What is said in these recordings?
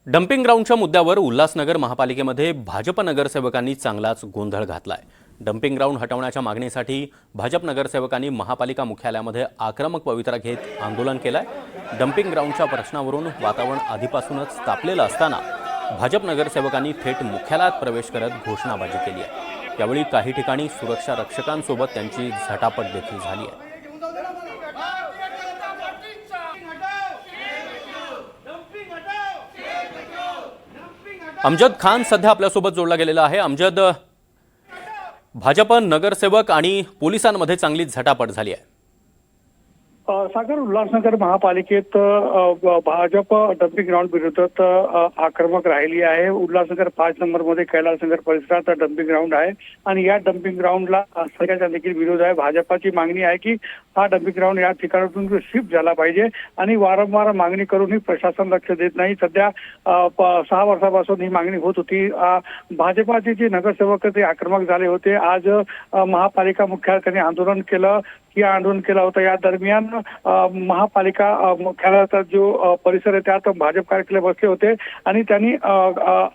Dumping ग्राउंडच्या मुद्द्यावर उल्हासनगर महापालिकेमध्ये भाजप नगरसेवकांनी चांगलाच गोंधळ घातलाय। डम्पिंग ग्राउंड हटवण्याच्या मागणीसाठी भाजप नगरसेवकांनी महापालिका मुख्यालयामध्ये आक्रमक पवित्रा घेत आंदोलन केलंय। डम्पिंग ग्राउंडच्या प्रश्नावरून वातावरण आधीपासूनच तापलेलं असताना भाजप नगरसेवकांनी थेट मुख्यालयात प्रवेश करत घोषणाबाजी केली आहे। यावेळी काही ठिकाणी सुरक्षा रक्षकांसोबत त्यांची झटापट देखील झाली आहे। अमजद खान सध्या आपल्यासोबत जोडला गेलेला आहे। अमजद, भाजप नगरसेवक आणि पोलिसांमध्ये चांगलीच झटापट झाली आहे। सागर, उल्हासनगर महापालिकेत भाजप डम्पिंग ग्राउंड विरोधात आक्रमक राहिली आहे। उल्हासनगर 5 नंबरमध्ये कैलासनगर परिसरात डम्पिंग ग्राउंड आहे आणि या डम्पिंग ग्राउंडला सगळ्याचा देखील विरोध आहे। भाजपाची मागणी आहे की हा डम्पिंग ग्राउंड या ठिकाणातून शिफ्ट झाला पाहिजे आणि वारंवार मागणी करूनही प्रशासन लक्ष देत नाही। सध्या 6 वर्षापासून ही मागणी होत होती। भाजपाचे जे नगरसेवक ते आक्रमक झाले होते। आज महापालिका मुख्यालयाने आंदोलन केलं होतं। या दरम्यान महापालिका मुख्यालयाचा जो परिसर आहे त्यात भाजप कार्यकर्ते बसले होते आणि त्यांनी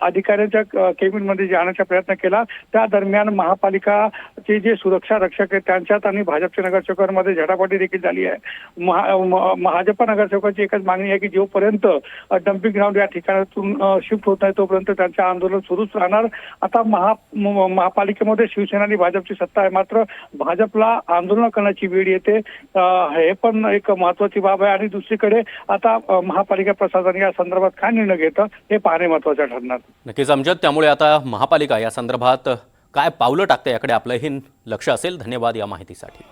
अधिकाऱ्यांच्या केबिनमध्ये जाण्याचा प्रयत्न केला। त्या दरम्यान महापालिकाचे जे सुरक्षा रक्षक आहेत त्यांच्यात आणि भाजपच्या नगरसेवकांमध्ये झटापटी देखील झाली आहे। भाजप नगरसेवकांची एकच मागणी आहे की जोपर्यंत डम्पिंग ग्राउंड या ठिकाणातून शिफ्ट होत नाही तोपर्यंत त्यांचे आंदोलन सुरूच राहणार। आता महापालिकेमध्ये शिवसेना आणि भाजपची सत्ता आहे, मात्र भाजपला आंदोलन करण्याची वेळ येते। हे पण एक महत्वाची बाब आहे आणि दुसरीकडे आता महापालिका प्रशासन या संदर्भात काय निर्णय घेतं हे पाहणे महत्वाचे ठरणार। नक्कीच अमजद, त्यामुळे आता महापालिका या संदर्भात काय पावलं टाकते याकडे आपलंही लक्ष असेल। धन्यवाद या माहितीसाठी।